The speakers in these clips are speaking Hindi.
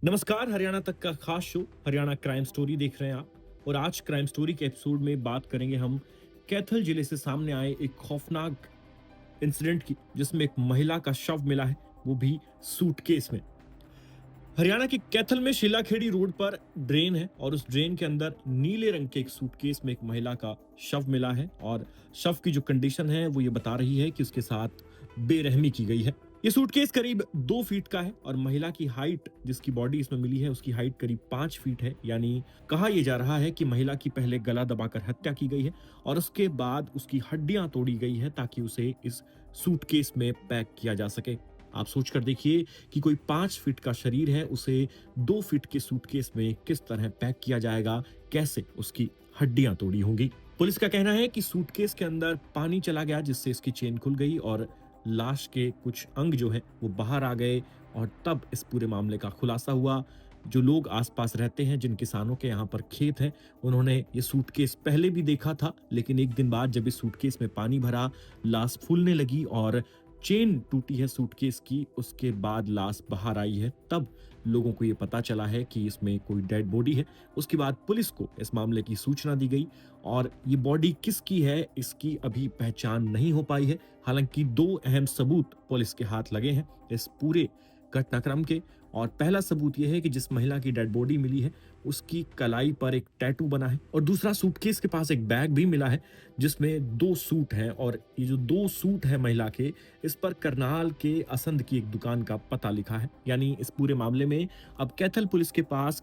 नमस्कार, हरियाणा तक का खास शो हरियाणा क्राइम स्टोरी देख रहे हैं आप। और आज क्राइम स्टोरी के एपिसोड में बात करेंगे हम कैथल जिले से सामने आए एक खौफनाक इंसिडेंट की, जिसमें एक महिला का शव मिला है, वो भी सूटकेस में। हरियाणा के कैथल में शिलाखेड़ी रोड पर ड्रेन है और उस ड्रेन के अंदर नीले रंग के एक सूटकेस में एक महिला का शव मिला है। और शव की जो कंडीशन है वो ये बता रही है कि उसके साथ बेरहमी की गई है। ये सूटकेस करीब 2 फीट का है और महिला की हाइट, जिसकी बॉडी इसमें मिली है, उसकी हाइट करीब 5 फीट है। यानी कहा यह जा रहा है कि महिला की पहले गला दबाकर हत्या की गई है और उसके बाद उसकी हड्डियां तोड़ी गई है ताकि उसे इस सूटकेस में पैक किया जा सके। आप सोच कर देखिए कि कोई 5 फीट का शरीर है, उसे 2 फीट के सूटकेस में किस तरह पैक किया जाएगा, कैसे उसकी हड्डियां तोड़ी होंगी। पुलिस का कहना है कि सूटकेस के अंदर पानी चला गया, जिससे इसकी चेन खुल गई और लाश के कुछ अंग जो है वो बाहर आ गए। और तब इस पूरे मामले का खुलासा हुआ। जो लोग आसपास रहते हैं, जिन किसानों के यहाँ पर खेत है, उन्होंने ये सूटकेस पहले भी देखा था, लेकिन एक दिन बाद जब इस सूटकेस में पानी भरा, लाश फूलने लगी और चेन टूटी है सूटकेस की, उसके बाद लाश बाहर आई है, तब लोगों को ये पता चला है कि इसमें कोई डेड बॉडी है। उसके बाद पुलिस को इस मामले की सूचना दी गई और ये बॉडी किसकी है, इसकी अभी पहचान नहीं हो पाई है। हालांकि 2 अहम सबूत पुलिस के हाथ लगे हैं इस पूरे घटनाक्रम के। और पहला सबूत यह है कि जिस महिला की डेड बॉडी मिली है, उसकी कलाई पर एक टैटू बना है। और दूसरा, सूटकेस के पास एक बैग भी मिला है जिसमें 2 सूट हैं। और ये जो 2 सूट है महिला के, इस पर करनाल के असंध की एक दुकान का पता लिखा है। यानी इस पूरे मामले में अब कैथल पुलिस के पास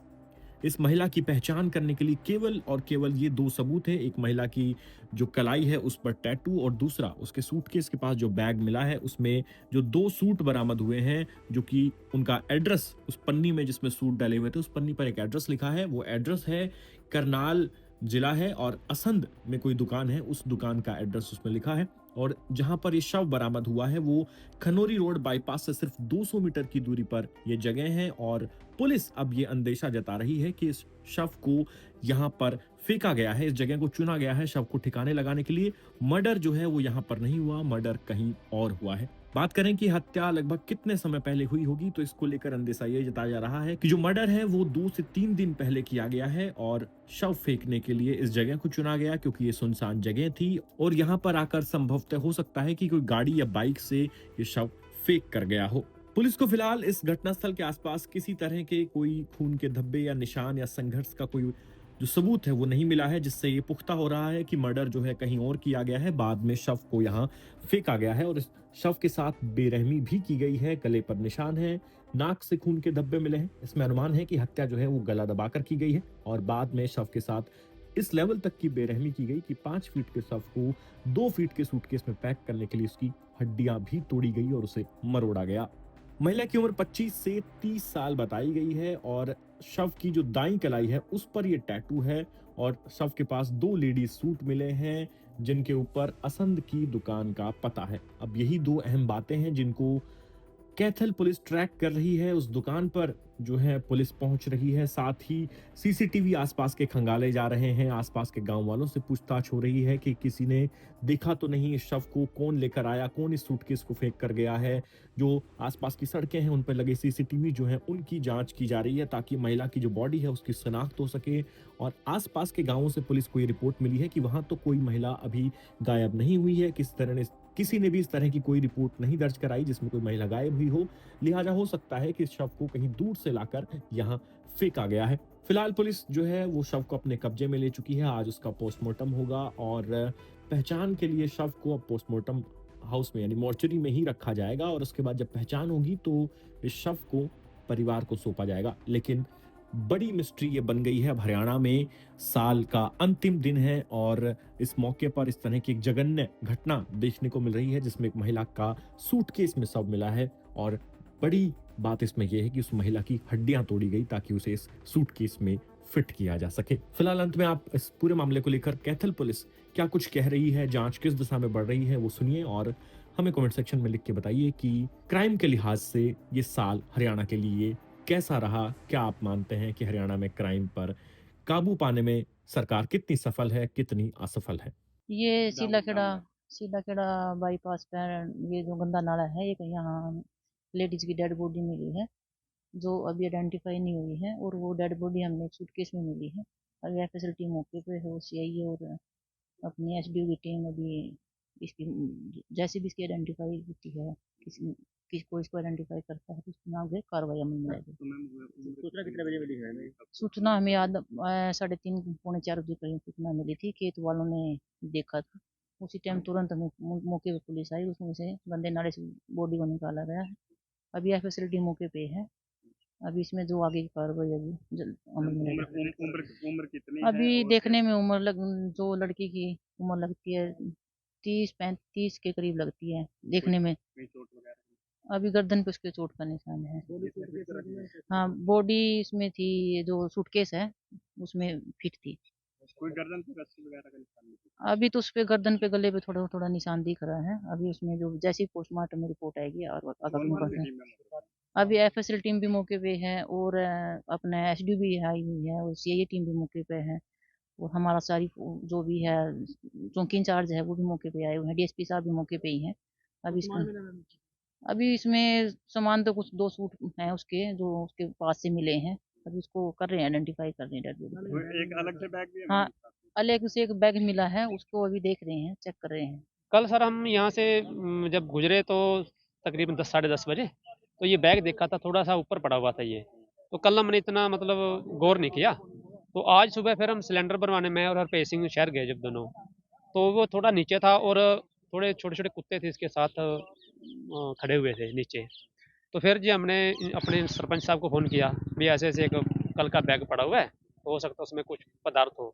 इस महिला की पहचान करने के लिए केवल और केवल ये 2 सबूत है। एक महिला की जो कलाई है उस पर टैटू, और दूसरा उसके सूटकेस के पास जो बैग मिला है उसमें जो 2 सूट बरामद हुए हैं, जो कि उनका एड्रेस उस पन्नी में जिसमें सूट डाले हुए थे, उस पन्नी पर एक एड्रेस लिखा है। वो एड्रेस है करनाल जिला है और असंध में कोई दुकान है, उस दुकान का एड्रेस उसमें लिखा है। और जहां पर ये शव बरामद हुआ है वो खनोरी रोड बाईपास से सिर्फ 200 मीटर की दूरी पर ये जगह है। और पुलिस अब ये अंदेशा जता रही है कि इस शव को यहाँ पर फेंका गया है, इस जगह को चुना गया है शव को ठिकाने लगाने के लिए। मर्डर जो है वो यहाँ पर नहीं हुआ, मर्डर कहीं और हुआ है। बात करें कि हत्या लगभग कितने समय पहले हुई होगी, तो इसको लेकर अंदेशा ये जताया जा रहा है कि जो मर्डर है वो 2 से 3 दिन पहले किया गया है और शव फेंकने के लिए इस जगह को चुना गया, क्योंकि ये सुनसान जगह थी और यहाँ पर आकर संभवतः हो सकता है कि कोई गाड़ी या बाइक से ये शव फेंक कर गया हो। पुलिस को फिलहाल इस घटनास्थल के आसपास किसी तरह के कोई खून के धब्बे या निशान या संघर्ष का कोई जो सबूत है वो नहीं मिला है, जिससे ये पुख्ता हो रहा है कि मर्डर जो है कहीं और किया गया है, बाद में शव को यहाँ फेंका गया है। और इस शव के साथ बेरहमी भी की गई है, गले पर निशान है, नाक से खून के धब्बे मिले हैं। इसमें अनुमान है कि हत्या जो है वो गला दबाकर की गई है और बाद में शव के साथ इस लेवल तक की बेरहमी की गई कि 5 फीट के शव को 2 फीट के सूटकेस में पैक करने के लिए उसकी हड्डियां भी तोड़ी गई और उसे मरोड़ा गया। महिला की उम्र 25 से 30 साल बताई गई है और शव की जो दाईं कलाई है उस पर ये टैटू है। और शव के पास 2 लेडीज सूट मिले हैं जिनके ऊपर असंध की दुकान का पता है। अब यही 2 अहम बातें हैं जिनको कैथल पुलिस ट्रैक कर रही है। उस दुकान पर जो है पुलिस पहुंच रही है, साथ ही सीसीटीवी आसपास के खंगाले जा रहे हैं। आसपास के गांव वालों से पूछताछ हो रही है कि किसी ने देखा तो नहीं इस शव को, कौन लेकर आया, कौन इस सूटकेस को फेंक कर गया है। जो आसपास की सड़कें हैं उन पर लगे सीसीटीवी जो है उनकी जांच की जा रही है ताकि महिला की जो बॉडी है उसकी शिनाख्त हो सके। और आसपास के गांवों से पुलिस को ये रिपोर्ट मिली है कि वहां तो कोई महिला अभी गायब नहीं हुई है, किसी ने भी इस तरह की कोई रिपोर्ट नहीं दर्ज कराई जिसमें कोई महिला गायब हुई हो। लिहाजा हो सकता है कि इस शव को कहीं दूर से लाकर यहाँ फेंका गया है। फिलहाल पुलिस जो है वो शव को अपने कब्जे में ले चुकी है। आज उसका पोस्टमार्टम होगा और पहचान के लिए शव को अब पोस्टमार्टम हाउस में यानी मोर्चरी में ही रखा जाएगा और उसके बाद जब पहचान होगी तो इस शव को परिवार को सौंपा जाएगा। लेकिन बड़ी मिस्ट्री ये बन गई है। अब हरियाणा में साल का अंतिम दिन है और इस मौके पर इस तरह की एक जघन्य घटना देखने को मिल रही है जिसमें एक महिला का सूटकेस में शव मिला है। और बड़ी बात इसमें यह है कि उस महिला की हड्डियां तोड़ी गई ताकि उसे इस सूटकेस में फिट किया जा सके। फिलहाल अंत में आप इस पूरे मामले को लेकर कैथल पुलिस क्या कुछ कह रही है, जांच किस दिशा में बढ़ रही है, वो सुनिए और हमें कमेंट सेक्शन में लिख के बताइए कि क्राइम के लिहाज से ये साल हरियाणा के लिए कैसा रहा। क्या आप मानते हैं कि हरियाणा में क्राइम पर काबू पाने में सरकार कितनी सफल है, कितनी असफल है? ये सीलाखेड़ा बाईपास पर ये जो गंदा नाला है, ये कहीं यहाँ लेडीज की डेड बॉडी मिली है। जो अभी आइडेंटिफाई नहीं हुई है, और वो डेड बॉडी हमने एक सूटकेस में मिली है। अभी एफएसएल टीम मौके पे है, वो सीआईए और अपनी एसडीओ की टीम अभी इसकी जैसे भी इसकी आइडेंटिफाई होती है, किसी किसको इसको आइडेंटिफाई करता है तो उसके नाम से कार्रवाई अमल में लाएगी। सूचना कितने बजे मिली है हमें? सूचना हमें याद 3:30 पौने 4 बजे करीब सूचना मिली थी, खेत वालों ने देखा था। उसी टाइम तुरंत हमें मौके पे पुलिस आई, उसमें से गंदे नाले से बॉडी को निकाला गया है। अभी एफएसएल टीम मौके पे है। अभी इसमें जो आगे की कार्रवाई अभी अमल में उम्र लाएगी। उम्र उम्र कितनी है अभी और देखने में जो लड़की की उम्र लगती है 30-35 के करीब लगती है देखने में। कोई चोट वगैरह? अभी गर्दन पे उसके चोट का निशान है। बॉडी किस तरह की है? हाँ, बॉडी इसमें थी, ये जो सूटकेस है उसमें फिट थी। कोई गर्दन पे रस्सी वगैरह का निशान नहीं? अभी तो उस पे गर्दन पे गले पे थोड़ा थोड़ा निशान दिख रहा है। अभी उसमें जो जैसी पोस्टमार्टम में रिपोर्ट आएगी और आगे कौन में कौन सी बढ़ते हैं। टीम है? अभी एफएसएल टीम भी मौके पे है, और अपना एसडीओ भी आई हुई है, और सीआईए टीम भी मौके पे है, और हमारा सारी जो भी है चौकी इंचार्ज है वो भी मौके पे आए हुए हैं, डीएसपी साहब भी मौके पे ही हैं। अभी इसमें सामान तो कुछ 2 सूट हैं उसके, जो उसके पास से मिले हैं। अभी उसको कर रहे हैं, आइडेंटिफाई कर रहे हैं डेड बॉडी। कोई एक अलग से बैग भी है? हाँ, अलग से एक बैग मिला है, उसको अभी देख रहे हैं, चेक कर रहे हैं। कल सर हम यहाँ से जब गुजरे तो तकरीबन 10 साढ़े 10 बजे, तो ये बैग देखा था, थोड़ा सा ऊपर पड़ा हुआ था ये। तो कल हमने इतना मतलब गौर नहीं किया। तो आज सुबह फिर हम सिलेंडर भरवाने में और हरपेश सिंह शहर गए जब दोनों, तो वो थोड़ा नीचे था और थोड़े छोटे छोटे कुत्ते थे इसके साथ खड़े हुए थे नीचे। तो फिर जी हमने अपने सरपंच साहब को फ़ोन किया, भी ऐसे ऐसे एक कल का बैग पड़ा हुआ है, तो हो सकता है उसमें कुछ पदार्थ हो।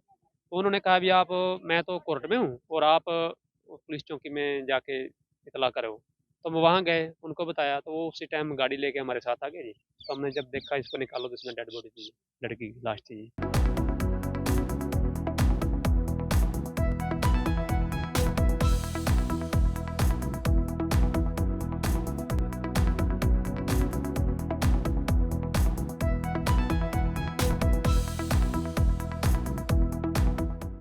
तो उन्होंने कहा भी आप, मैं तो कोर्ट में हूँ और आप पुलिस चौकी में जाके इतला करो। तो हम वहाँ गए, उनको बताया, तो वो उसी टाइम गाड़ी लेके हमारे साथ आ गए जी। तो हमने जब देखा इसको निकालो तो इसमें डेड बॉडी थी, लड़की की लाश थी जी।